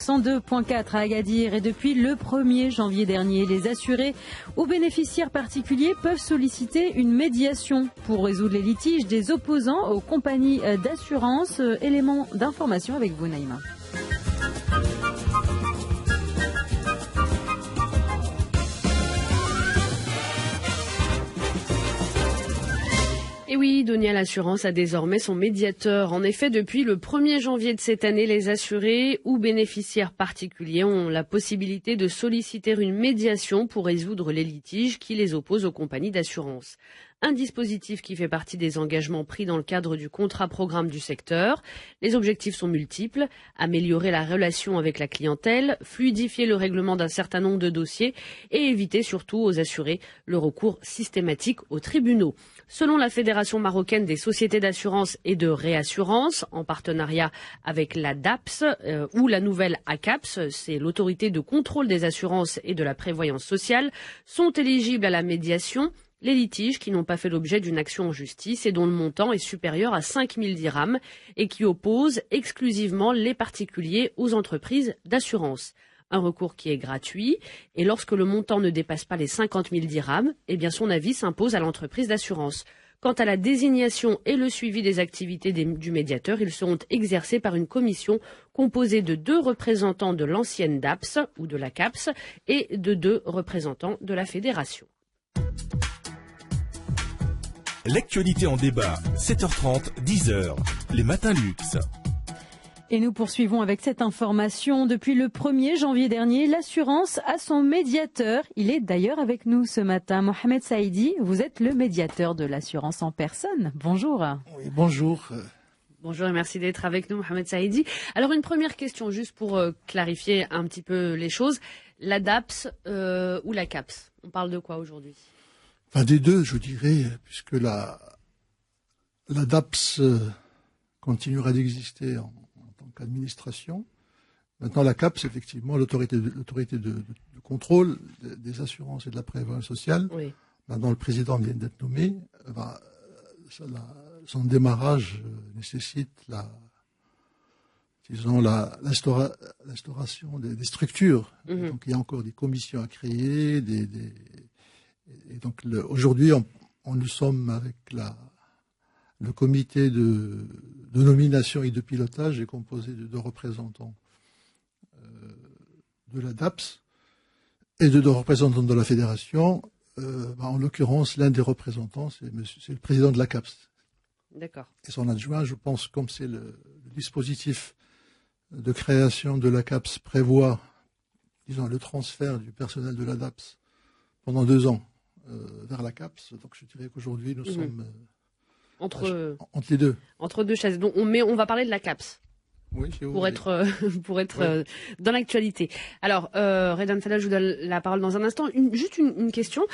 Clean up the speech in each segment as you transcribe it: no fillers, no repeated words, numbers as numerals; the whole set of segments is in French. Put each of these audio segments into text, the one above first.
102.4 à Agadir. Et depuis le 1er janvier dernier, les assurés ou bénéficiaires particuliers peuvent solliciter une médiation pour résoudre les litiges des opposants aux compagnies d'assurance. Élément d'information avec vous, Naïma. Et oui, Donial Assurance a désormais son médiateur. En effet, depuis le 1er janvier de cette année, les assurés ou bénéficiaires particuliers ont la possibilité de solliciter une médiation pour résoudre les litiges qui les opposent aux compagnies d'assurance. Un dispositif qui fait partie des engagements pris dans le cadre du contrat programme du secteur. Les objectifs sont multiples: améliorer la relation avec la clientèle, fluidifier le règlement d'un certain nombre de dossiers et éviter surtout aux assurés le recours systématique aux tribunaux. Selon la Fédération marocaine des sociétés d'assurance et de réassurance, en partenariat avec la DAPS ou la nouvelle ACAPS, c'est l'autorité de contrôle des assurances et de la prévoyance sociale, sont éligibles à la médiation les litiges qui n'ont pas fait l'objet d'une action en justice et dont le montant est supérieur à 5 000 dirhams et qui opposent exclusivement les particuliers aux entreprises d'assurance. Un recours qui est gratuit et lorsque le montant ne dépasse pas les 50 000 dirhams, eh bien son avis s'impose à l'entreprise d'assurance. Quant à la désignation et le suivi des activités du médiateur, ils seront exercés par une commission composée de 2 représentants de l'ancienne DAPS ou de la CAPS et de 2 représentants de la fédération. L'actualité en débat, 7h30, 10h, les matins luxe. Et nous poursuivons avec cette information. Depuis le 1er janvier dernier, l'assurance a son médiateur. Il est d'ailleurs avec nous ce matin. Mohamed Saïdi, vous êtes le médiateur de l'assurance en personne. Bonjour. Oui, bonjour. Bonjour et merci d'être avec nous, Mohamed Saïdi. Alors une première question, juste pour clarifier un petit peu les choses. La DAPS ou la CAPS, on parle de quoi aujourd'hui ? Enfin, des deux, je dirais, puisque la DAPS continuera d'exister en tant qu'administration. Maintenant, la CAPS, effectivement, l'autorité de contrôle des assurances et de la prévoyance sociale. Oui. Maintenant, le président vient d'être nommé. Son démarrage nécessite l'instauration des structures. Mm-hmm. Donc, il y a encore des commissions à créer, et donc aujourd'hui, nous sommes avec le comité de nomination et de pilotage est composé de 2 représentants de la DAPS et de 2 représentants de la fédération. En l'occurrence, l'un des représentants, c'est le président de la CAPS. D'accord. Et son adjoint, je pense, comme c'est le dispositif de création de la CAPS prévoit, disons, le transfert du personnel de la DAPS pendant 2 ans. Vers la CAPS, donc je dirais qu'aujourd'hui nous sommes entre les deux. Entre 2 chaises. Donc on va parler de la CAPS. Oui, pour être oui. Dans l'actualité. Alors, Redan Fadal, je vous donne la parole dans un instant. Juste une question.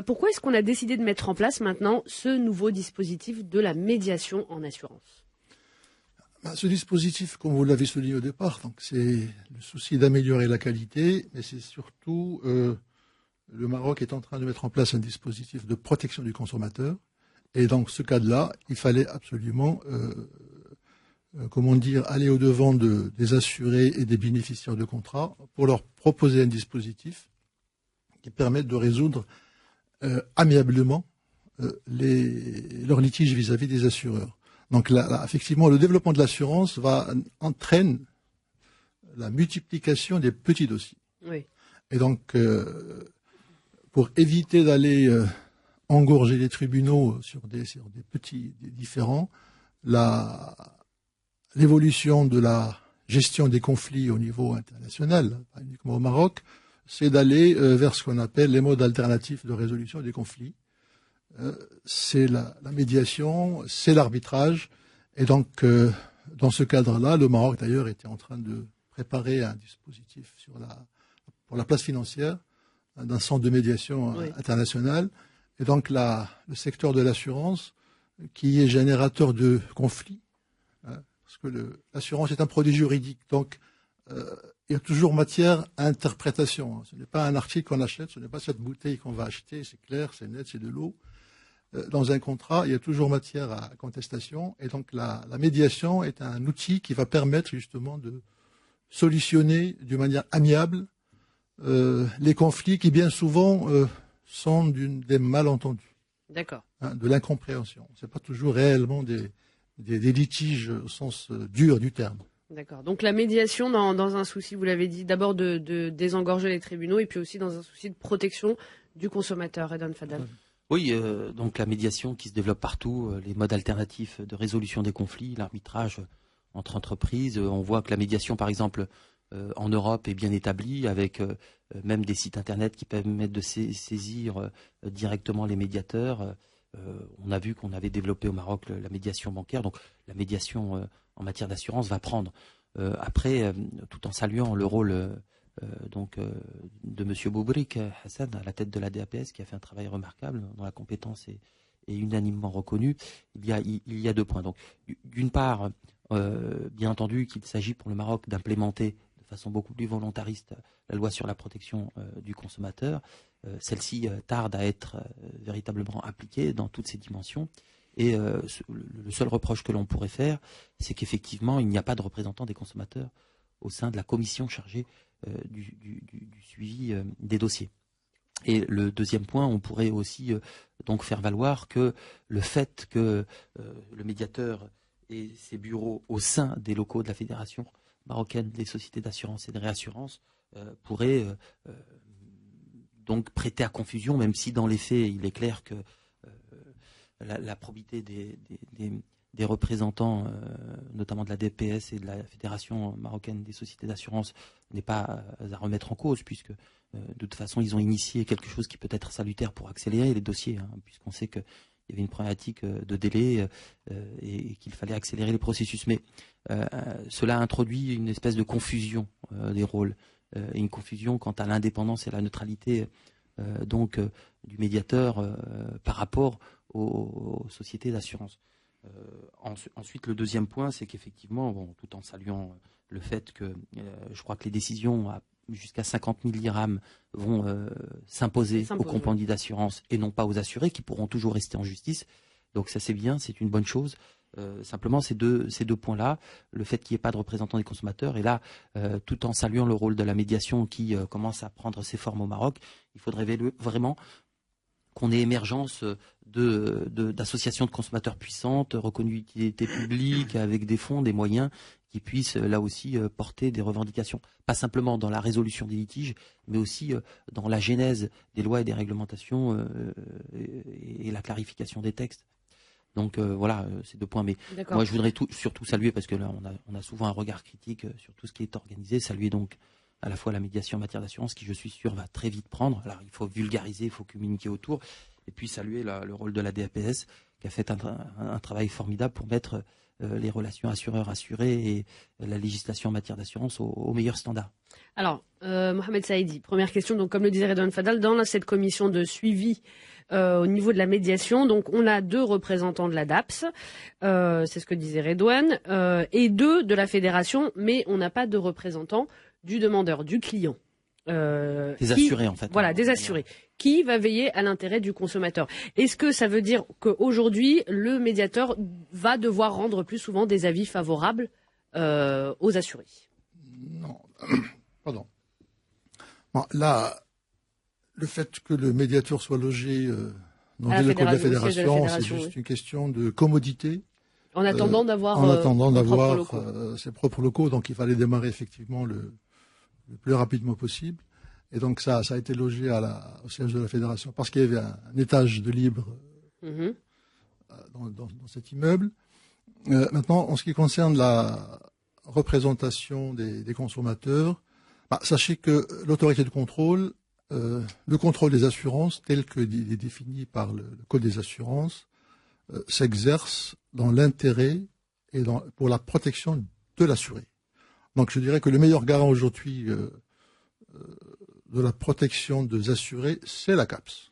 Pourquoi est-ce qu'on a décidé de mettre en place maintenant ce nouveau dispositif de la médiation en assurance ? Ce dispositif, comme vous l'avez souligné au départ, donc c'est le souci d'améliorer la qualité, mais c'est surtout le Maroc est en train de mettre en place un dispositif de protection du consommateur. Et dans ce cadre-là, il fallait absolument, aller au-devant des assurés et des bénéficiaires de contrats pour leur proposer un dispositif qui permette de résoudre amiablement leurs litiges vis-à-vis des assureurs. Donc là, effectivement, le développement de l'assurance entraîne la multiplication des petits dossiers. Oui. Et donc, pour éviter d'aller engorger les tribunaux sur des petits différends, l'évolution de la gestion des conflits au niveau international, pas uniquement au Maroc, c'est d'aller vers ce qu'on appelle les modes alternatifs de résolution des conflits. C'est la médiation, c'est l'arbitrage. Et donc, dans ce cadre-là, le Maroc, d'ailleurs, était en train de préparer un dispositif pour la place financière d'un centre de médiation international. Et donc, le secteur de l'assurance, qui est générateur de conflits, parce que l'assurance est un produit juridique. Donc, il y a toujours matière à interprétation. Ce n'est pas un article qu'on achète, ce n'est pas cette bouteille qu'on va acheter, c'est clair, c'est net, c'est de l'eau. Dans un contrat, il y a toujours matière à contestation. Et donc, la médiation est un outil qui va permettre justement solutionner d'une manière amiable les conflits qui bien souvent sont des malentendus. D'accord. De l'incompréhension. C'est pas toujours réellement des litiges au sens dur du terme. D'accord. Donc la médiation, dans un souci, vous l'avez dit, d'abord de désengorger les tribunaux et puis aussi dans un souci de protection du consommateur. Redouane Faddal. Oui, donc la médiation qui se développe partout, les modes alternatifs de résolution des conflits, l'arbitrage entre entreprises. On voit que la médiation, par exemple, en Europe est bien établie avec même des sites internet qui permettent de saisir directement les médiateurs. On a vu qu'on avait développé au Maroc la médiation bancaire, donc la médiation en matière d'assurance va prendre. Après, tout en saluant le rôle de M. Boubrik Hassan à la tête de la DAPS qui a fait un travail remarquable dont la compétence est unanimement reconnue, il y a 2 points. Donc, d'une part, bien entendu qu'il s'agit pour le Maroc d'implémenter de façon beaucoup plus volontariste la loi sur la protection du consommateur. Celle-ci tarde à être véritablement appliquée dans toutes ses dimensions. Et le seul reproche que l'on pourrait faire, c'est qu'effectivement, il n'y a pas de représentant des consommateurs au sein de la commission chargée du suivi des dossiers. Et le deuxième point, on pourrait aussi donc faire valoir que le fait que le médiateur ait ses bureaux au sein des locaux de la Fédération marocaine des sociétés d'assurance et de réassurance pourrait donc prêter à confusion, même si dans les faits, il est clair que la probité des représentants, notamment de la DPS et de la Fédération marocaine des sociétés d'assurance, n'est pas à remettre en cause, puisque de toute façon, ils ont initié quelque chose qui peut être salutaire pour accélérer les dossiers, puisqu'on sait qu'il y avait une problématique de délai et qu'il fallait accélérer les processus. Mais cela introduit une espèce de confusion des rôles, et une confusion quant à l'indépendance et la neutralité du médiateur par rapport aux sociétés d'assurance. Ensuite, le deuxième point, c'est qu'effectivement, tout en saluant le fait que je crois que les décisions jusqu'à 50 000 dirhams vont s'imposer aux compagnies d'assurance et non pas aux assurés qui pourront toujours rester en justice. Donc ça, c'est bien, c'est une bonne chose. Simplement, ces deux points-là, le fait qu'il n'y ait pas de représentant des consommateurs, et là, tout en saluant le rôle de la médiation qui commence à prendre ses formes au Maroc, il faudrait vraiment qu'on ait émergence d'associations de consommateurs puissantes, reconnues d'utilité publique, avec des fonds, des moyens, qui puissent là aussi porter des revendications, pas simplement dans la résolution des litiges, mais aussi dans la genèse des lois et des réglementations et la clarification des textes. Donc voilà, ces 2 points. Mais moi, je voudrais surtout saluer, parce que là, on a souvent un regard critique sur tout ce qui est organisé, saluer donc à la fois la médiation en matière d'assurance, qui, je suis sûr, va très vite prendre. Alors, il faut vulgariser, il faut communiquer autour, et puis saluer le rôle de la DAPS, qui a fait un travail formidable pour mettre les relations assureurs-assurés et la législation en matière d'assurance au meilleur standard. Alors, Mohamed Saïdi, première question. Donc, comme le disait Redouane Faddal, dans cette commission de suivi au niveau de la médiation, donc on a 2 représentants de la DAPS, c'est ce que disait Redouane, et 2 de la fédération, mais on n'a pas de représentants du demandeur, du client. Des assurés, en fait. Voilà, des assurés. Qui va veiller à l'intérêt du consommateur? Est-ce que ça veut dire qu'aujourd'hui, le médiateur va devoir rendre plus souvent des avis favorables aux assurés? Non. Pardon. Bon, là, le fait que le médiateur soit logé dans les locaux de la fédération, c'est juste une question de commodité. En attendant d'avoir ses propres locaux, donc il fallait démarrer effectivement le plus rapidement possible. Et donc ça a été logé au siège de la fédération parce qu'il y avait un étage de libre dans cet immeuble. Maintenant, en ce qui concerne la représentation des consommateurs, sachez que l'autorité de contrôle, le contrôle des assurances, tel qu'il est défini par le Code des assurances, s'exerce dans l'intérêt et pour la protection de l'assuré. Donc je dirais que le meilleur garant aujourd'hui de la protection des assurés, c'est la CAPS.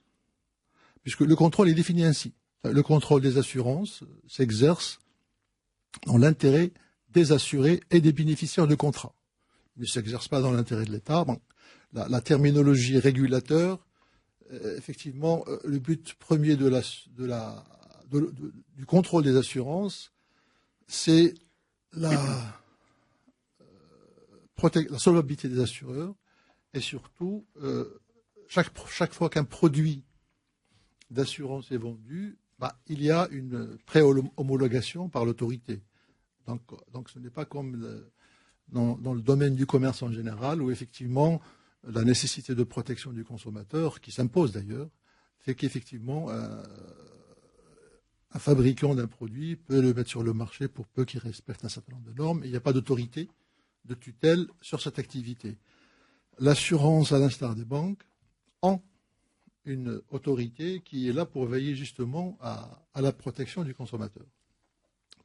Puisque le contrôle est défini ainsi. Le contrôle des assurances s'exerce dans l'intérêt des assurés et des bénéficiaires de contrats. Il ne s'exerce pas dans l'intérêt de l'État. Bon, la terminologie régulateur, effectivement, le but premier du contrôle des assurances, c'est la la solvabilité des assureurs et surtout, chaque fois qu'un produit d'assurance est vendu, il y a une pré-homologation par l'autorité. Donc ce n'est pas comme dans le domaine du commerce en général, où effectivement la nécessité de protection du consommateur, qui s'impose d'ailleurs, fait qu'effectivement un fabricant d'un produit peut le mettre sur le marché pour peu qu'il respecte un certain nombre de normes, et il n'y a pas d'autorité de tutelle sur cette activité. L'assurance, à l'instar des banques, ont une autorité qui est là pour veiller justement à la protection du consommateur.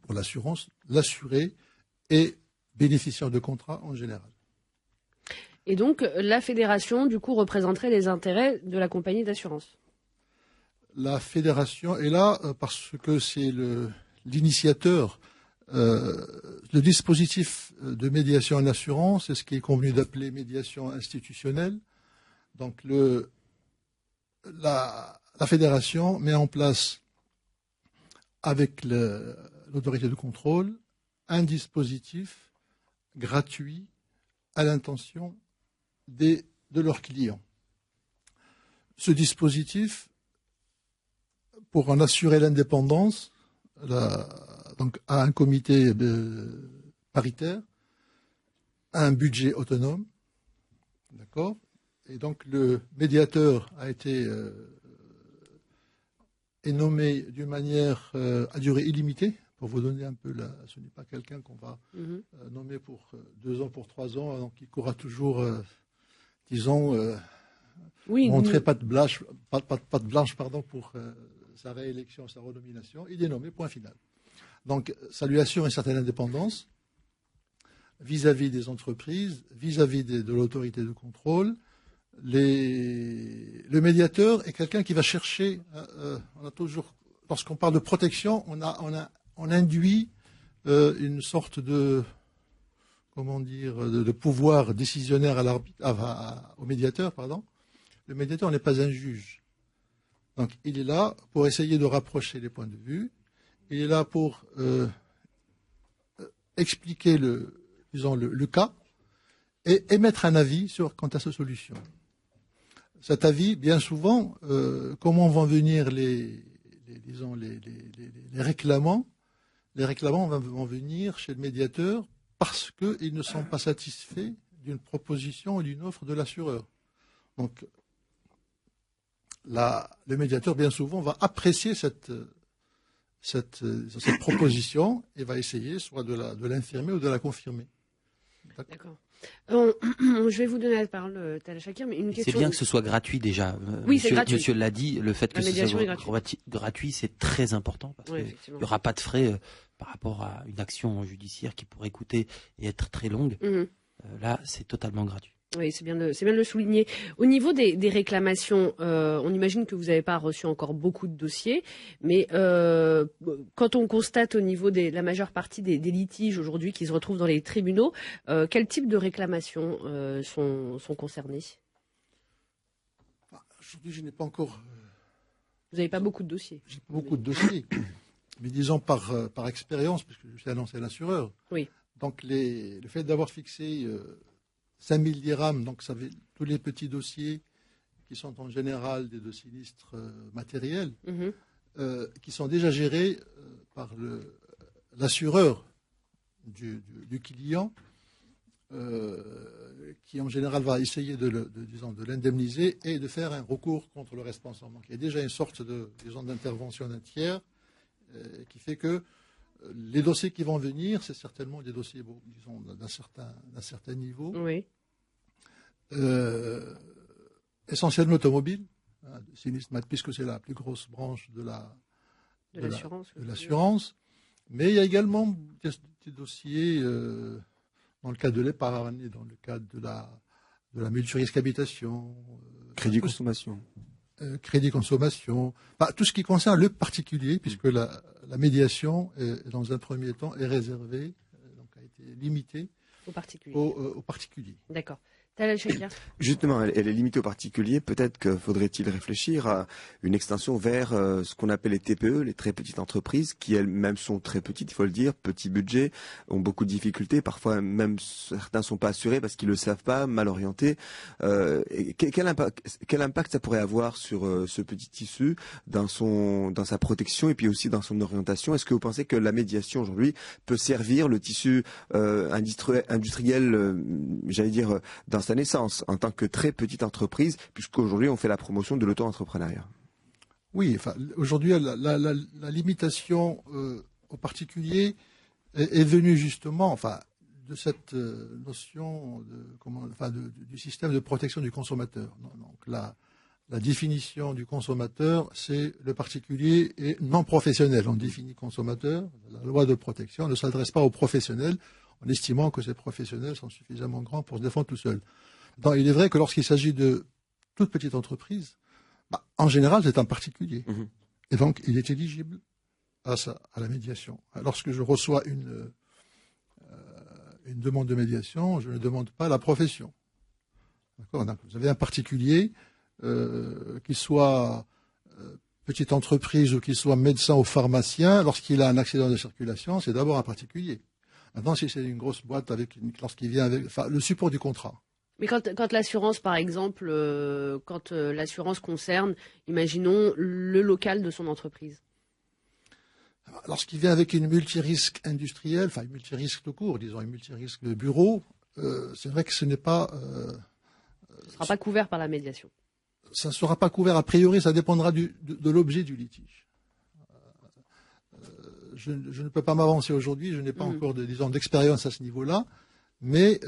Pour l'assurance, l'assuré est bénéficiaire de contrat en général. Et donc, la fédération, du coup, représenterait les intérêts de la compagnie d'assurance. La fédération est là parce que c'est l'initiateur. Le dispositif de médiation en assurance, c'est ce qui est convenu d'appeler médiation institutionnelle. Donc, la fédération met en place, avec l'autorité de contrôle, un dispositif gratuit à l'intention de leurs clients. Ce dispositif, pour en assurer l'indépendance, donc a un comité paritaire, un budget autonome, d'accord. Et donc le médiateur est nommé d'une manière à durée illimitée. Pour vous donner un peu, ce n'est pas quelqu'un qu'on va nommer pour 2 ans, pour 3 ans, donc il courra toujours, montrer patte blanche, pour sa réélection, sa renomination. Il est nommé, point final. Donc ça lui assure une certaine indépendance vis-à-vis des entreprises, vis-à-vis de l'autorité de contrôle. Le médiateur est quelqu'un qui va chercher, on a toujours, lorsqu'on parle de protection, on induit une sorte de pouvoir décisionnaire au médiateur, pardon. Le médiateur n'est pas un juge. Donc il est là pour essayer de rapprocher les points de vue. Il est là pour expliquer le cas et émettre un avis quant à sa solution. Cet avis, bien souvent, comment vont venir les réclamants? Les réclamants vont venir chez le médiateur parce qu'ils ne sont pas satisfaits d'une proposition ou d'une offre de l'assureur. Donc, le médiateur, bien souvent, va apprécier cette proposition et va essayer soit de l'infirmer ou de la confirmer. D'accord. Je vais vous donner la parole, Talha Shakir, mais une question. C'est bien que ce soit gratuit déjà. Oui, c'est gratuit. Monsieur l'a dit, le fait que ce soit gratuit, c'est très important parce qu'il n'y aura pas de frais par rapport à une action judiciaire qui pourrait coûter et être très longue. Là, c'est totalement gratuit. Oui, c'est bien de le souligner. Au niveau des réclamations, on imagine que vous n'avez pas reçu encore beaucoup de dossiers, mais quand on constate au niveau de la majeure partie des litiges aujourd'hui qui se retrouvent dans les tribunaux, quel type de réclamations sont concernées? Aujourd'hui, je n'ai pas encore... Vous n'avez pas beaucoup de dossiers? J'ai pas beaucoup de dossiers, mais disons par expérience, puisque je suis un ancien assureur. Oui. Donc le fait d'avoir fixé 5 000 dirhams, donc ça fait tous les petits dossiers qui sont en général des sinistres matériels, qui sont déjà gérés par l'assureur du client, qui en général va essayer de l'indemniser et de faire un recours contre le responsable. Donc il y a déjà une sorte d'intervention d'un tiers qui fait que les dossiers qui vont venir, c'est certainement des dossiers, d'un certain niveau. Oui. Essentiellement automobiles, puisque c'est la plus grosse branche de l'assurance. Mais il y a également des dossiers dans le cadre de l'épargne, dans le cadre de la multirisque habitation. Crédit consommation. Crédit consommation, tout ce qui concerne le particulier, puisque la médiation, dans un premier temps, est réservée, donc a été limitée aux particuliers. Aux particuliers. D'accord. Talal Shakir. Justement, elle est limitée aux particuliers. Peut-être que faudrait-il réfléchir à une extension vers ce qu'on appelle les TPE, les très petites entreprises, qui elles-mêmes sont très petites, il faut le dire, petit budget, ont beaucoup de difficultés. Parfois, même certains sont pas assurés parce qu'ils le savent pas, mal orientés. Quel impact ça pourrait avoir sur ce petit tissu dans sa protection et puis aussi dans son orientation? Est-ce que vous pensez que la médiation aujourd'hui peut servir le tissu industriel, j'allais dire, dans sa naissance, en tant que très petite entreprise, puisqu'aujourd'hui on fait la promotion de l'auto-entrepreneuriat? Oui, enfin, aujourd'hui, la limitation aux particuliers est venue justement, enfin, de cette notion du système de protection du consommateur. Donc la définition du consommateur, c'est le particulier et non professionnel. On définit consommateur, la loi de protection ne s'adresse pas aux professionnels, en estimant que ces professionnels sont suffisamment grands pour se défendre tout seuls. Donc, il est vrai que lorsqu'il s'agit de toute petite entreprise, en général, c'est un particulier. Mmh. Et donc, il est éligible à la médiation. Lorsque je reçois une demande de médiation, je ne demande pas la profession. D'accord ? Donc, vous avez un particulier, qu'il soit petite entreprise ou qu'il soit médecin ou pharmacien, lorsqu'il a un accident de circulation, c'est d'abord un particulier. Maintenant, si c'est une grosse boîte lorsqu'il vient avec, enfin, le support du contrat. Mais quand l'assurance, par exemple, quand l'assurance concerne, imaginons le local de son entreprise. Lorsqu'il vient avec une multirisque industrielle, enfin une multirisque de cours, disons une multirisque de bureau, c'est vrai que ce n'est pas. Ce ne sera pas couvert par la médiation. Ça ne sera pas couvert a priori, ça dépendra de l'objet du litige. Je ne peux pas m'avancer aujourd'hui, je n'ai pas encore d'expérience à ce niveau-là, mais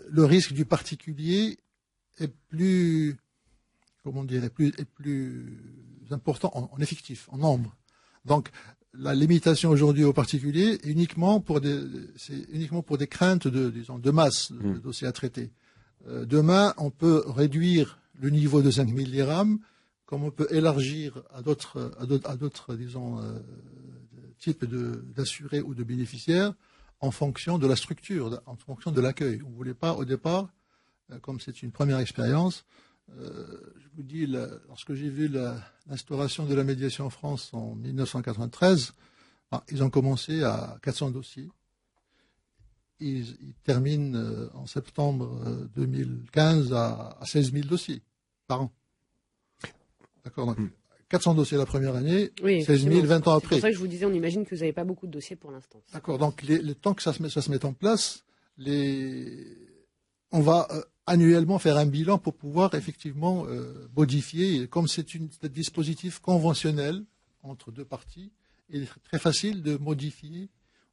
le risque du particulier est plus important en effectif, en nombre. Donc la limitation aujourd'hui aux particuliers est uniquement pour des craintes de masse de dossiers à traiter. Demain, on peut réduire le niveau de 5 000 dirhams, comme on peut élargir à d'autres types d'assurés ou de bénéficiaires en fonction de la structure, en fonction de l'accueil. On ne voulait pas au départ, comme c'est une première expérience, je vous dis, lorsque j'ai vu l'instauration de la médiation en France en 1993, ils ont commencé à 400 dossiers. Ils terminent en septembre 2015 à 16 000 dossiers par an. D'accord, donc 400 dossiers la première année, oui, 16 000 20 ans après. C'est pour ça que je vous disais, on imagine que vous n'avez pas beaucoup de dossiers pour l'instant. D'accord, donc le temps que ça se mette en place, on va annuellement faire un bilan pour pouvoir effectivement modifier. Et comme c'est un dispositif conventionnel entre deux parties, il est très facile de modifier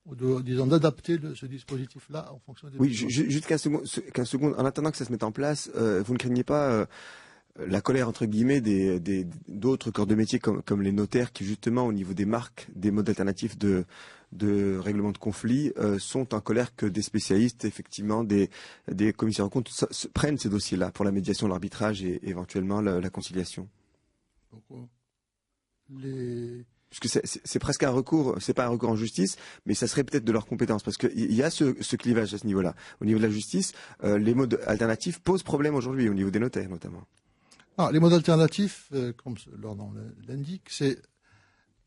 ou d'adapter ce dispositif-là en fonction des... Oui, juste 15 secondes. En attendant que ça se mette en place, vous ne craignez pas la colère, entre guillemets, d'autres corps de métier comme les notaires qui, justement, au niveau des marques, des modes alternatifs de règlement de conflit, sont en colère que des spécialistes, effectivement, des commissaires en compte, prennent ces dossiers-là pour la médiation, l'arbitrage et éventuellement la conciliation? Pourquoi Parce que c'est presque un recours, c'est pas un recours en justice, mais ça serait peut-être de leur compétence, parce qu'il y a ce clivage à ce niveau-là. Au niveau de la justice, les modes alternatifs posent problème aujourd'hui, au niveau des notaires notamment. Les modes alternatifs, comme leur nom l'indique,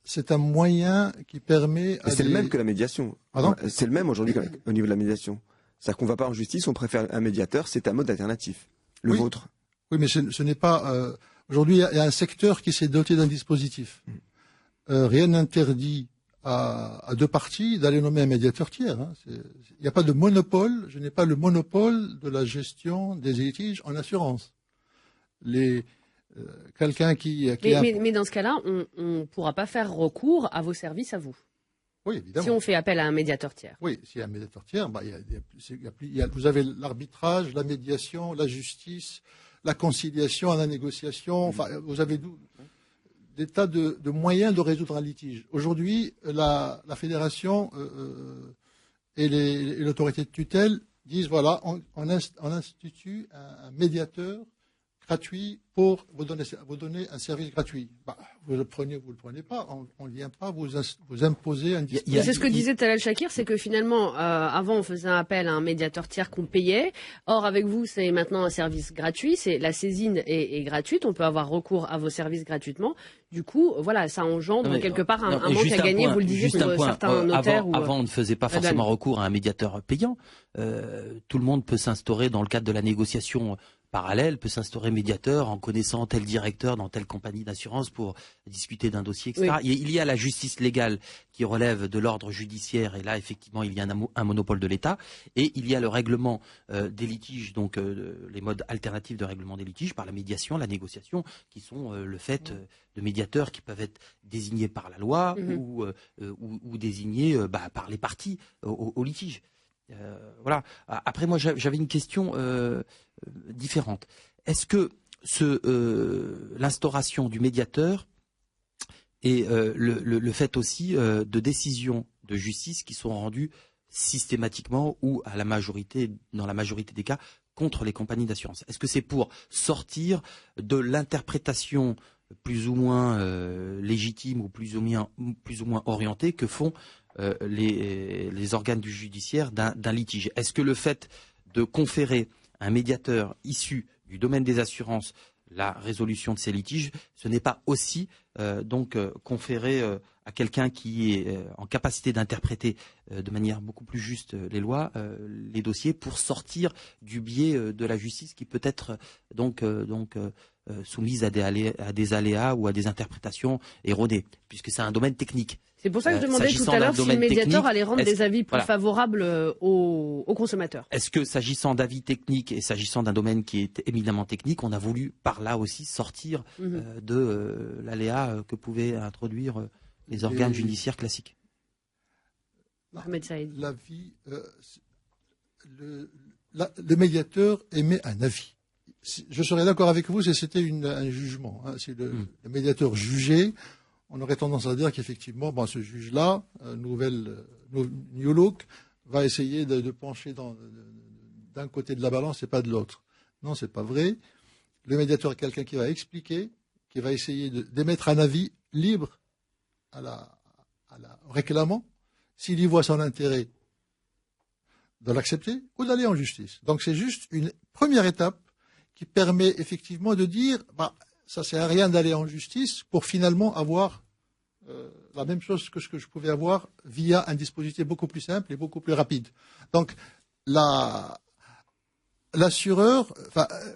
c'est un moyen qui permet... C'est le même que la médiation. Pardon ? C'est le même aujourd'hui au niveau de la médiation. C'est-à-dire qu'on ne va pas en justice, on préfère un médiateur, c'est un mode alternatif. Le vôtre. Oui, mais ce n'est pas... aujourd'hui, il y a un secteur qui s'est doté d'un dispositif. Rien n'interdit à deux parties d'aller nommer un médiateur tiers. Il n'y a pas de monopole, je n'ai pas le monopole de la gestion des litiges en assurance. Quelqu'un mais dans ce cas-là, on ne pourra pas faire recours à vos services à vous. Oui, évidemment. Si on fait appel à un médiateur tiers. Oui, s'il y a un médiateur tiers, vous avez l'arbitrage, la médiation, la justice, la conciliation, la négociation. Enfin, vous avez des tas de moyens de résoudre un litige. Aujourd'hui, la fédération et l'autorité de tutelle disent voilà, on institue un médiateur gratuit pour vous donner un service gratuit. Vous le prenez pas. On ne vient pas vous imposer un dispositif. C'est ce que disait Talal Shakir, c'est que finalement, avant, on faisait un appel à un médiateur tiers qu'on payait. Or, avec vous, c'est maintenant un service gratuit. La saisine est gratuite. On peut avoir recours à vos services gratuitement. Du coup, voilà, ça engendre quelque part un manque à gagner. Vous le disiez pour certains notaires. Avant, on ne faisait pas forcément recours à un médiateur payant. Tout le monde peut s'instaurer dans le cadre de la négociation parallèle, peut s'instaurer médiateur en connaissant tel directeur dans telle compagnie d'assurance pour discuter d'un dossier, etc. Oui. Il y a la justice légale qui relève de l'ordre judiciaire, et là, effectivement, il y a un monopole de l'État. Et il y a le règlement des litiges, donc les modes alternatifs de règlement des litiges par la médiation, la négociation, qui sont le fait de médiateurs qui peuvent être désignés par la loi ou désignés par les parties au litige. Voilà. Après, moi, j'avais une question différente. Est-ce que l'instauration du médiateur et le fait aussi de décisions de justice qui sont rendues systématiquement ou dans la majorité des cas contre les compagnies d'assurance, est-ce que c'est pour sortir de l'interprétation plus ou moins légitime ou plus ou moins orientée que font les organes du judiciaire d'un litige? Est-ce que le fait de conférer à un médiateur issu du domaine des assurances la résolution de ces litiges, ce n'est pas aussi conférer à quelqu'un qui est en capacité d'interpréter de manière beaucoup plus juste les lois, les dossiers, pour sortir du biais de la justice qui peut être soumise à des aléas ou à des interprétations erronées, puisque c'est un domaine technique. C'est pour ça que je demandais tout à l'heure si le médiateur allait rendre des avis plus favorables aux consommateurs. Est-ce que, s'agissant d'avis techniques et s'agissant d'un domaine qui est éminemment technique, on a voulu par là aussi sortir de l'aléa que pouvaient introduire les organes judiciaires classiques? Mohamed Saïd. L'avis, le médiateur émet un avis. Je serais d'accord avec vous si c'était un jugement. Si le médiateur jugeait, on aurait tendance à dire qu'effectivement, ce juge-là, New Look, va essayer de pencher d'un côté de la balance et pas de l'autre. Non, c'est pas vrai. Le médiateur est quelqu'un qui va expliquer, qui va essayer d'émettre un avis libre au réclamant, s'il y voit son intérêt de l'accepter ou d'aller en justice. Donc c'est juste une première étape qui permet effectivement de dire ça sert à rien d'aller en justice pour finalement avoir la même chose que ce que je pouvais avoir via un dispositif beaucoup plus simple et beaucoup plus rapide. Donc l'assureur,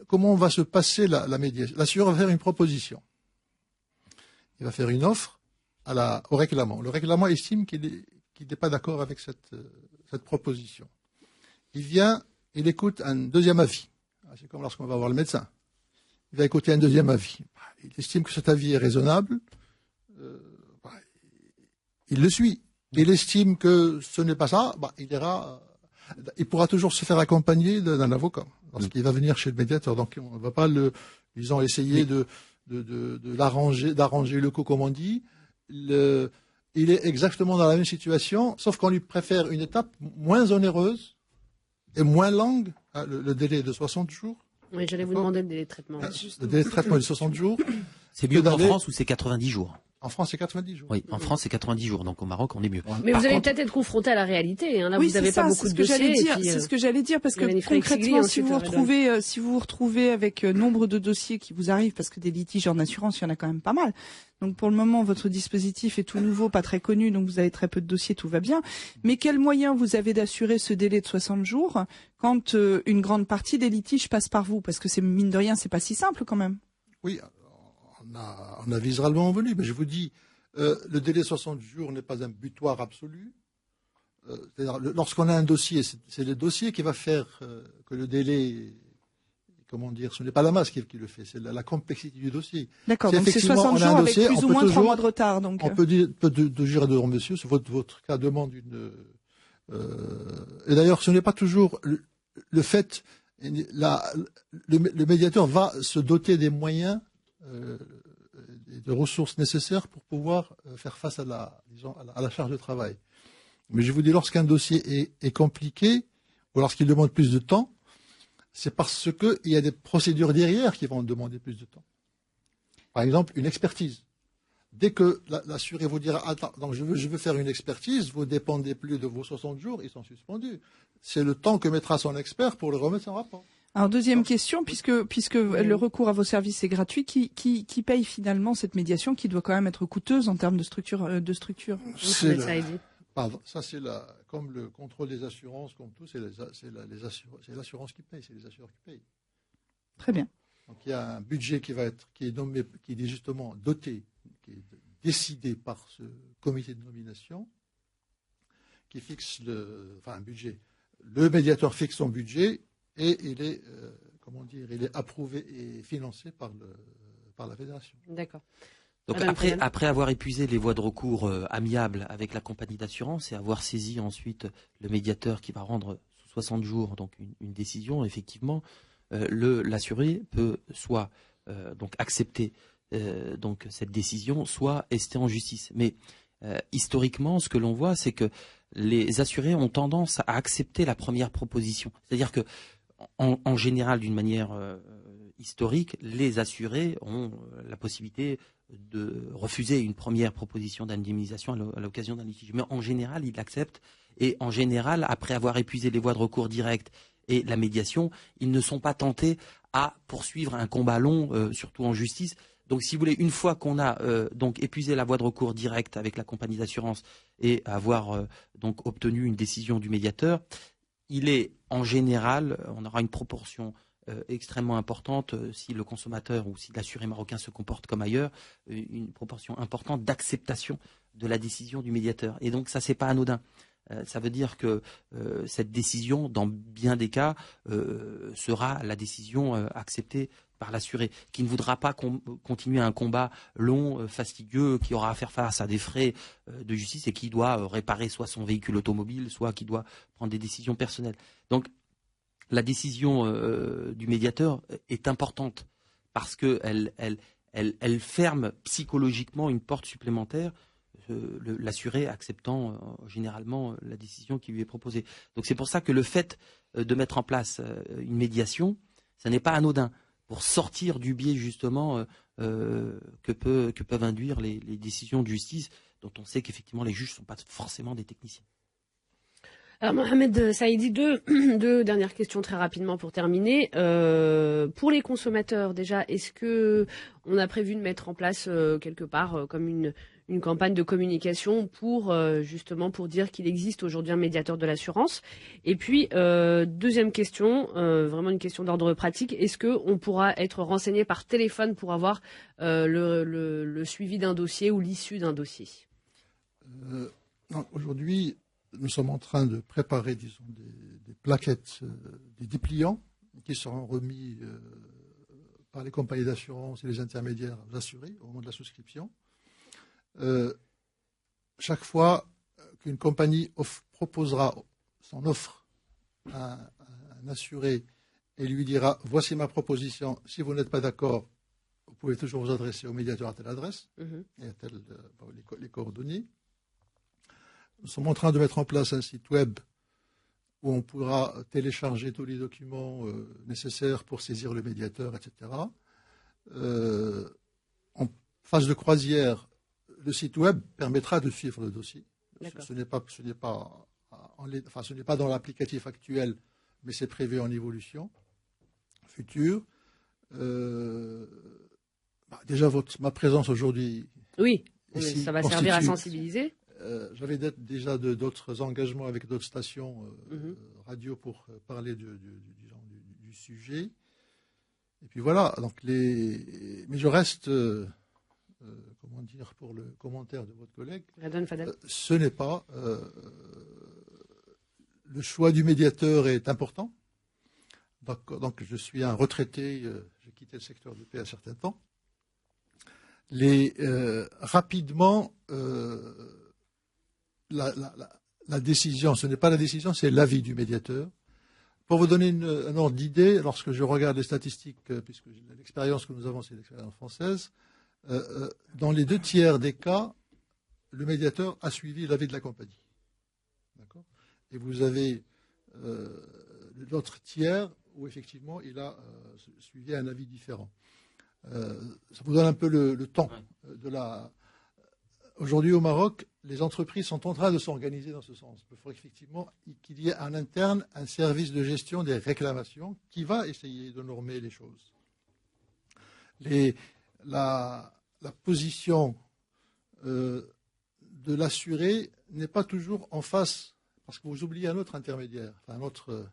comment va se passer la médiation? L'assureur va faire une proposition. Il va faire une offre au réclamant. Le réclamant estime qu'il n'est pas d'accord avec cette proposition. Il écoute un deuxième avis. C'est comme lorsqu'on va voir le médecin. Il va écouter un deuxième avis. Il estime que cet avis est raisonnable. Il le suit. Il estime que ce n'est pas ça. Il pourra toujours se faire accompagner d'un avocat lorsqu'il va venir chez le médiateur. Donc on ne va pas essayer d'arranger le coup, comme on dit. Il est exactement dans la même situation, sauf qu'on lui préfère une étape moins onéreuse et moins longue, le délai de 60 jours. Oui, j'allais vous demander le délai de traitement. Le délai de traitement est de 60 jours. C'est mieux qu'en France où c'est 90 jours. En France, c'est 90 jours. Oui, en France, c'est 90 jours. Donc au Maroc, on est mieux. Mais vous allez peut-être être confronté à la réalité. Là, vous n'avez pas beaucoup de dossiers. C'est ce que j'allais dire, parce que concrètement, si vous vous retrouvez avec nombre de dossiers qui vous arrivent, parce que des litiges en assurance, il y en a quand même pas mal. Donc pour le moment, votre dispositif est tout nouveau, pas très connu, donc vous avez très peu de dossiers, tout va bien. Mais quels moyens vous avez d'assurer ce délai de 60 jours quand une grande partie des litiges passe par vous? Parce que c'est, mine de rien, c'est pas si simple quand même. Oui, on avisera le moment venu, mais je vous dis, le délai de 60 jours n'est pas un butoir absolu. Lorsqu'on a un dossier, c'est le dossier qui va faire que le délai, comment dire, ce n'est pas la masse qui le fait, c'est la complexité du dossier. D'accord, donc c'est 60 jours avec plus ou moins 3 mois de retard. Donc. On peut dire devant monsieur, votre cas demande une... et d'ailleurs, ce n'est pas toujours le fait... le médiateur va se doter des moyens de ressources nécessaires pour pouvoir faire face à la charge de travail. Mais je vous dis, lorsqu'un dossier est compliqué, ou lorsqu'il demande plus de temps, c'est parce qu'il y a des procédures derrière qui vont demander plus de temps. Par exemple, une expertise. Dès que l'assuré vous dira « Attends, donc je veux faire une expertise », vous ne dépendez plus de vos 60 jours, ils sont suspendus. C'est le temps que mettra son expert pour le remettre son rapport. Alors, deuxième question, puisque le recours à vos services est gratuit, qui paye finalement cette médiation qui doit quand même être coûteuse en termes de structure Pardon, ça c'est comme le contrôle des assurances, comme tout, c'est l'assurance qui paye, c'est les assureurs qui payent. Très bien. Donc il y a un budget qui est nommé, qui est justement doté, qui est décidé par ce comité de nomination, qui fixe un budget. Le médiateur fixe son budget et il est, il est approuvé et financé par la fédération. D'accord. Donc après avoir épuisé les voies de recours amiables avec la compagnie d'assurance et avoir saisi ensuite le médiateur qui va rendre sous 60 jours donc une décision, effectivement, l'assuré peut soit donc accepter donc cette décision, soit rester en justice. Mais historiquement, ce que l'on voit, c'est que les assurés ont tendance à accepter la première proposition. C'est-à-dire que en général, d'une manière historique, les assurés ont la possibilité de refuser une première proposition d'indemnisation à l'occasion d'un litige. Mais en général, ils l'acceptent. Et en général, après avoir épuisé les voies de recours directes et la médiation, ils ne sont pas tentés à poursuivre un combat long, surtout en justice. Donc, si vous voulez, une fois qu'on a donc épuisé la voie de recours directe avec la compagnie d'assurance et avoir donc obtenu une décision du médiateur, il est en général, on aura une proportion extrêmement importante, si le consommateur ou si l'assuré marocain se comporte comme ailleurs, une proportion importante d'acceptation de la décision du médiateur. Et donc ça, c'est pas anodin. Ça veut dire que cette décision, dans bien des cas, sera la décision acceptée par l'assuré, qui ne voudra pas continuer un combat long, fastidieux, qui aura à faire face à des frais de justice et qui doit réparer soit son véhicule automobile, soit qui doit prendre des décisions personnelles. Donc, la décision du médiateur est importante parce qu'elle ferme psychologiquement une porte supplémentaire, l'assuré acceptant généralement la décision qui lui est proposée. Donc c'est pour ça que le fait de mettre en place une médiation, ça n'est pas anodin pour sortir du biais justement que peuvent induire les décisions de justice dont on sait qu'effectivement les juges ne sont pas forcément des techniciens. Alors Mohamed Saïdi, deux dernières questions très rapidement pour terminer. Pour les consommateurs, déjà, est-ce que on a prévu de mettre en place quelque part comme une campagne de communication pour justement pour dire qu'il existe aujourd'hui un médiateur de l'assurance? Et puis deuxième question, vraiment une question d'ordre pratique, est-ce que on pourra être renseigné par téléphone pour avoir le suivi d'un dossier ou l'issue d'un dossier? Non, aujourd'hui, nous sommes en train de préparer, disons, des plaquettes, des dépliants qui seront remis par les compagnies d'assurance et les intermédiaires assurés au moment de la souscription. Chaque fois qu'une compagnie proposera son offre à un assuré et lui dira « Voici ma proposition, si vous n'êtes pas d'accord, vous pouvez toujours vous adresser au médiateur à telle adresse et à les coordonnées ». Nous sommes en train de mettre en place un site web où on pourra télécharger tous les documents nécessaires pour saisir le médiateur, etc. En phase de croisière, le site web permettra de suivre le dossier. Ce n'est pas dans l'applicatif actuel, mais c'est prévu en évolution future. Déjà, ma présence aujourd'hui. Oui, ça va servir à sensibiliser. J'avais déjà d'autres engagements avec d'autres stations radio pour parler du sujet. Et puis voilà, donc mais je reste, pour le commentaire de votre collègue, ce n'est pas... le choix du médiateur est important. Donc je suis un retraité, j'ai quitté le secteur de paix à un certain temps. Rapidement... La décision, ce n'est pas la décision, c'est l'avis du médiateur. Pour vous donner un ordre d'idée, lorsque je regarde les statistiques, puisque l'expérience que nous avons, c'est l'expérience française, dans les 2/3 des cas, le médiateur a suivi l'avis de la compagnie. D'accord ? Et vous avez l'autre tiers où effectivement il a suivi un avis différent. Ça vous donne un peu le temps de la... Aujourd'hui au Maroc, les entreprises sont en train de s'organiser dans ce sens. Il faut effectivement qu'il y ait en interne un service de gestion des réclamations qui va essayer de normer les choses. La position de l'assuré n'est pas toujours en face, parce que vous oubliez un autre intermédiaire, enfin un autre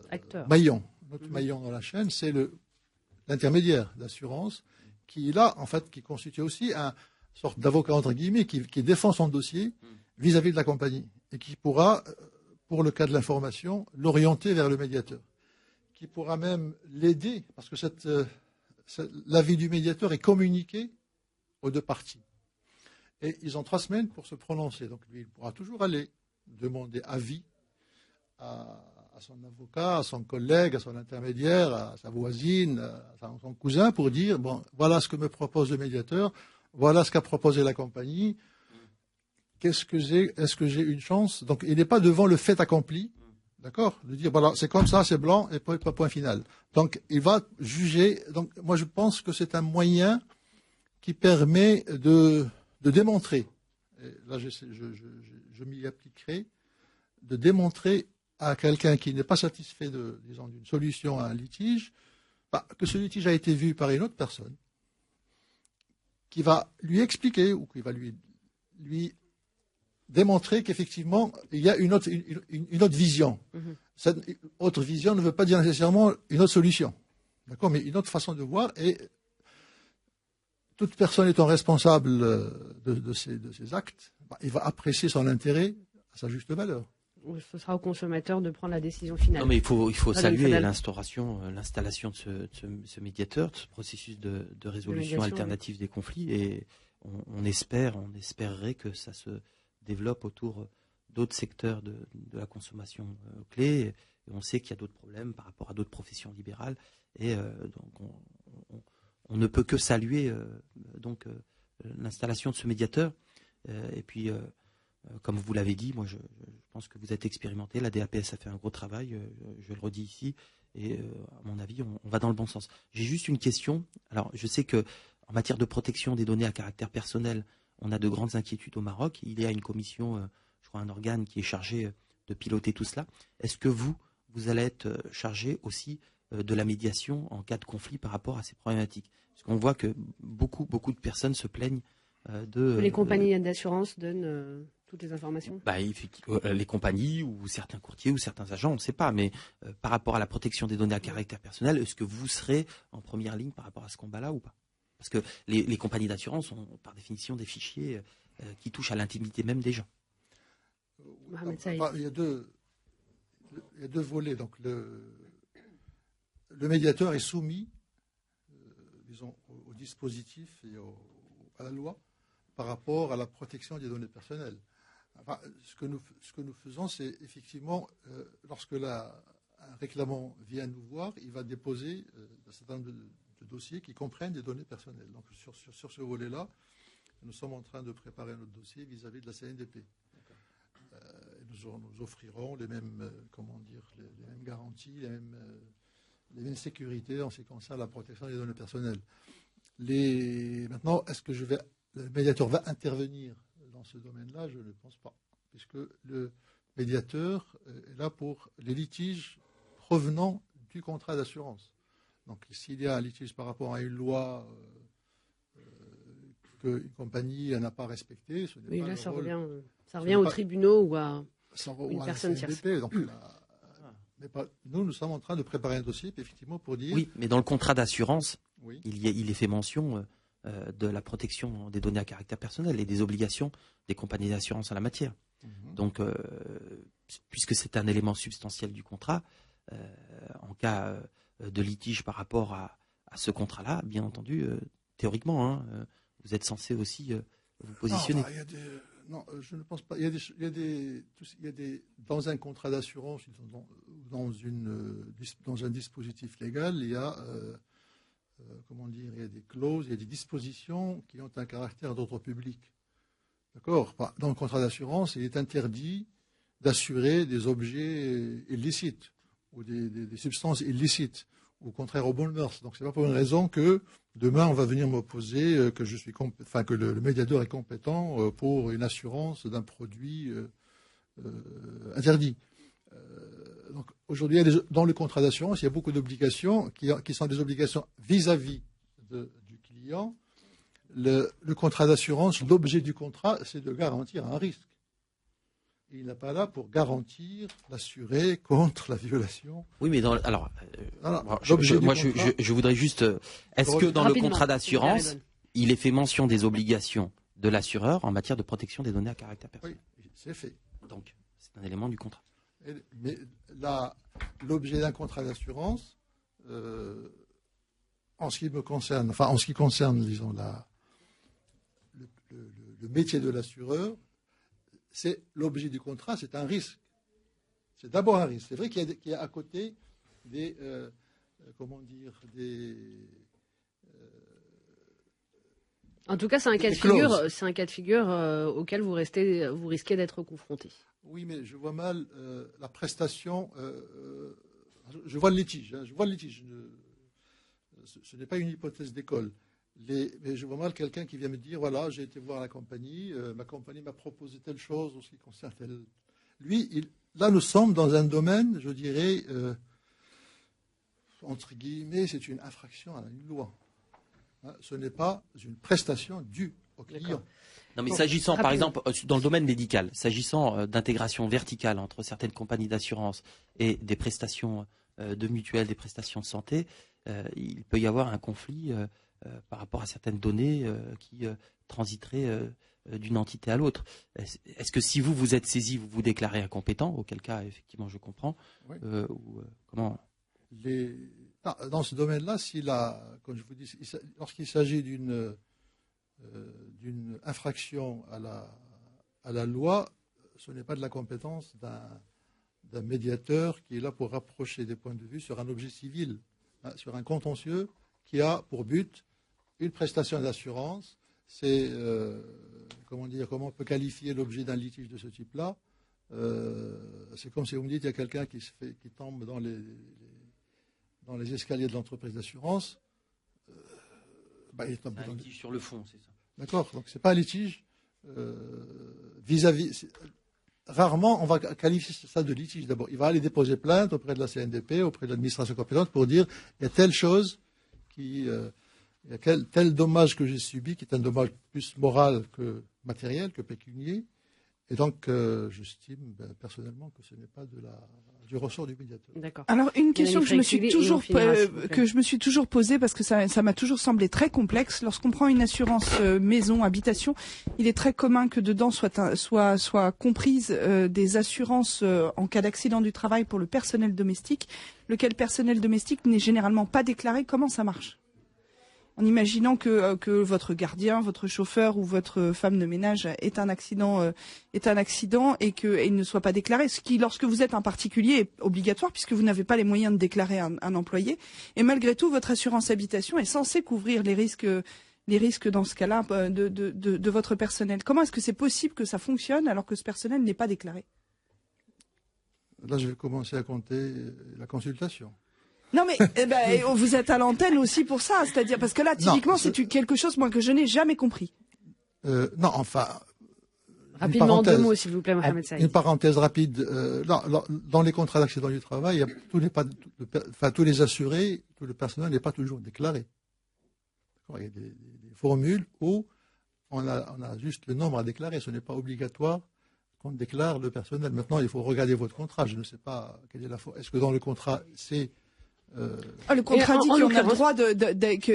acteur. Maillon. Notre maillon dans la chaîne, c'est l'intermédiaire d'assurance qui, là, en fait, qui constitue aussi un sorte d'avocat, entre guillemets, qui défend son dossier vis-à-vis de la compagnie et qui pourra, pour le cas de l'information, l'orienter vers le médiateur, qui pourra même l'aider, parce que l'avis du médiateur est communiqué aux deux parties. Et ils ont 3 semaines pour se prononcer. Donc, lui, il pourra toujours aller demander avis à son avocat, à son collègue, à son intermédiaire, à sa voisine, à son cousin, pour dire, bon, voilà ce que me propose le médiateur, voilà ce qu'a proposé la compagnie, est-ce que j'ai une chance? Donc, il n'est pas devant le fait accompli, d'accord? De dire, voilà, c'est comme ça, c'est blanc, et point final. Donc, il va juger. Donc, moi, je pense que c'est un moyen qui permet de démontrer, et là, je m'y appliquerai, de démontrer à quelqu'un qui n'est pas satisfait d'une solution à un litige, que ce litige a été vu par une autre personne, qui va lui expliquer ou qui va lui démontrer qu'effectivement, il y a une autre vision. Cette autre vision ne veut pas dire nécessairement une autre solution, d'accord, mais une autre façon de voir, et toute personne étant responsable de ses actes, il va apprécier son intérêt à sa juste valeur. Ce sera au consommateur de prendre la décision finale. Non, mais il faut saluer l'installation de ce médiateur, de ce processus de résolution alternative des conflits, et on espérerait que ça se développe autour d'autres secteurs de la consommation clé. Et on sait qu'il y a d'autres problèmes par rapport à d'autres professions libérales, et donc on ne peut que saluer l'installation de ce médiateur. Et puis comme vous l'avez dit, moi je pense que vous êtes expérimenté, la DAPS a fait un gros travail, je le redis ici, et à mon avis on va dans le bon sens. J'ai juste une question. Alors je sais que en matière de protection des données à caractère personnel, on a de grandes inquiétudes au Maroc. Il y a une commission, je crois un organe qui est chargé de piloter tout cela. Est-ce que vous allez être chargé aussi de la médiation en cas de conflit par rapport à ces problématiques? Parce qu'on voit que beaucoup de personnes se plaignent de... Les compagnies d'assurance donnent toutes les informations? Les compagnies ou certains courtiers ou certains agents, on ne sait pas. Mais par rapport à la protection des données à caractère personnel, est-ce que vous serez en première ligne par rapport à ce combat-là ou pas? Parce que les compagnies d'assurance ont par définition des fichiers qui touchent à l'intimité même des gens. Il y a deux volets. Donc le médiateur est soumis, disons, au dispositif et à la loi par rapport à la protection des données personnelles. Enfin, ce que nous faisons, c'est effectivement, lorsque un réclamant vient nous voir, il va déposer un certain nombre de dossiers qui comprennent des données personnelles. Donc sur ce volet-là, nous sommes en train de préparer notre dossier vis-à-vis de la CNDP. Nous offrirons les mêmes, les mêmes garanties, les mêmes sécurités en ce qui concerne la protection des données personnelles. Maintenant, est-ce que le médiateur va intervenir dans ce domaine-là? Je ne pense pas, puisque le médiateur est là pour les litiges provenant du contrat d'assurance. Donc, s'il y a un litige par rapport à une loi qu'une compagnie n'a pas respectée, ce n'est pas là, le ça rôle, revient aux tribunaux ou à une personne tierce. Donc, nous sommes en train de préparer un dossier, effectivement, pour dire... Oui, mais dans le contrat d'assurance, oui, il est fait mention de la protection des données à caractère personnel et des obligations des compagnies d'assurance en la matière. Donc, puisque c'est un élément substantiel du contrat, en cas de litige par rapport à ce contrat-là, bien entendu, théoriquement, vous êtes censé aussi vous positionner. Non, je ne pense pas. Il y a dans un contrat d'assurance, dans un dispositif légal, il y a il y a des clauses, il y a des dispositions qui ont un caractère d'ordre public. D'accord? Dans le contrat d'assurance, il est interdit d'assurer des objets illicites. ou des substances illicites, ou au contraire aux bonnes mœurs. Donc c'est pas pour une raison que demain on va venir m'opposer que que le médiateur est compétent pour une assurance d'un produit interdit. Donc aujourd'hui, dans le contrat d'assurance, il y a beaucoup d'obligations qui sont des obligations vis-à-vis du client. Le contrat d'assurance, l'objet du contrat, c'est de garantir un risque. Et il n'est pas là pour garantir l'assuré contre la violation. Oui, mais je voudrais juste. Est-ce que dans le contrat d'assurance, il est fait mention des obligations de l'assureur en matière de protection des données à caractère personnel? Oui, c'est fait. Donc, c'est un élément du contrat. Mais l'objet d'un contrat d'assurance, en ce qui concerne, disons, le métier de l'assureur, c'est l'objet du contrat, c'est un risque. C'est d'abord un risque. C'est vrai qu'il y a à côté des en tout cas, c'est un cas de figure auquel vous risquez d'être confronté. Oui, mais je vois mal la prestation. Je vois le litige. Je vois le litige. Ce n'est pas une hypothèse d'école. Mais je vois mal quelqu'un qui vient me dire, voilà, j'ai été voir la compagnie, ma compagnie m'a proposé telle chose en ce qui concerne telle. Lui, là, nous sommes dans un domaine, je dirais, entre guillemets, c'est une infraction à une loi. Hein, ce n'est pas une prestation due au client. Non, mais s'agissant, par exemple, dans le domaine médical, s'agissant d'intégration verticale entre certaines compagnies d'assurance et des prestations de mutuelles, des prestations de santé, il peut y avoir un conflit par rapport à certaines données qui transiteraient d'une entité à l'autre. Est-ce que si vous êtes saisi, vous vous déclarez incompétent, auquel cas, effectivement, je comprends, oui. Comment dans ce domaine-là, comme je vous dis, lorsqu'il s'agit d'une infraction à la loi, ce n'est pas de la compétence d'un médiateur qui est là pour rapprocher des points de vue sur un objet civil, hein, sur un contentieux qui a pour but une prestation d'assurance. C'est comment on peut qualifier l'objet d'un litige de ce type-là. C'est comme si vous me dites il y a quelqu'un qui tombe dans les escaliers de l'entreprise d'assurance. Il tombe un litige sur le fond, c'est ça. D'accord, donc c'est pas un litige vis-à-vis. Rarement on va qualifier ça de litige. D'abord, il va aller déposer plainte auprès de la CNDP, auprès de l'administration compétente pour dire il y a telle chose il y a tel dommage que j'ai subi, qui est un dommage plus moral que matériel, que pécunier. Et donc, j'estime personnellement que ce n'est pas du ressort du médiateur. D'accord. Alors, une question que je me suis toujours posée, parce que ça m'a toujours semblé très complexe. Lorsqu'on prend une assurance maison, habitation, il est très commun que dedans soit comprise des assurances en cas d'accident du travail pour le personnel domestique, lequel personnel domestique n'est généralement pas déclaré. Comment ça marche ? En imaginant que votre gardien, votre chauffeur ou votre femme de ménage est un accident et qu'il ne soit pas déclaré, ce qui, lorsque vous êtes un particulier, est obligatoire puisque vous n'avez pas les moyens de déclarer un employé. Et malgré tout, votre assurance habitation est censée couvrir les risques dans ce cas-là de votre personnel. Comment est-ce que c'est possible que ça fonctionne alors que ce personnel n'est pas déclaré ? Là, je vais commencer à compter la consultation. Non mais vous êtes à l'antenne aussi pour ça, c'est-à-dire parce que là typiquement c'est quelque chose moi que je n'ai jamais compris. Non, enfin. Rapidement en 2 mots s'il vous plaît, Mohamed Saïd. Une parenthèse rapide. Dans les contrats d'accident du travail, tous les assurés, tout le personnel n'est pas toujours déclaré. Il y a des formules où on a juste le nombre à déclarer. Ce n'est pas obligatoire qu'on déclare le personnel. Maintenant, il faut regarder votre contrat. Je ne sais pas quelle est la forme. Est-ce que dans le contrat c'est le contrat dit qu'on a le droit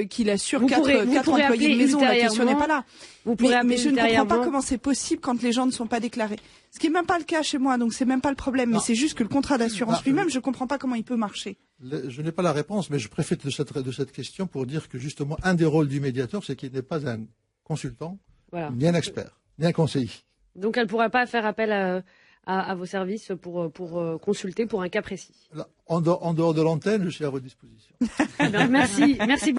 qu'il assure 4 employés de maison, la question n'est pas là. Mais je ne comprends pas comment c'est possible quand les gens ne sont pas déclarés. Ce qui n'est même pas le cas chez moi, donc c'est même pas le problème. Mais c'est juste que le contrat d'assurance lui-même, je ne comprends pas comment il peut marcher. Je n'ai pas la réponse, mais je préfère de cette question pour dire que justement, un des rôles du médiateur, c'est qu'il n'est pas un consultant, ni un expert, ni un conseiller. Donc elle ne pourra pas faire appel à vos services pour consulter pour un cas précis. En dehors de l'antenne, je suis à votre disposition. Merci beaucoup.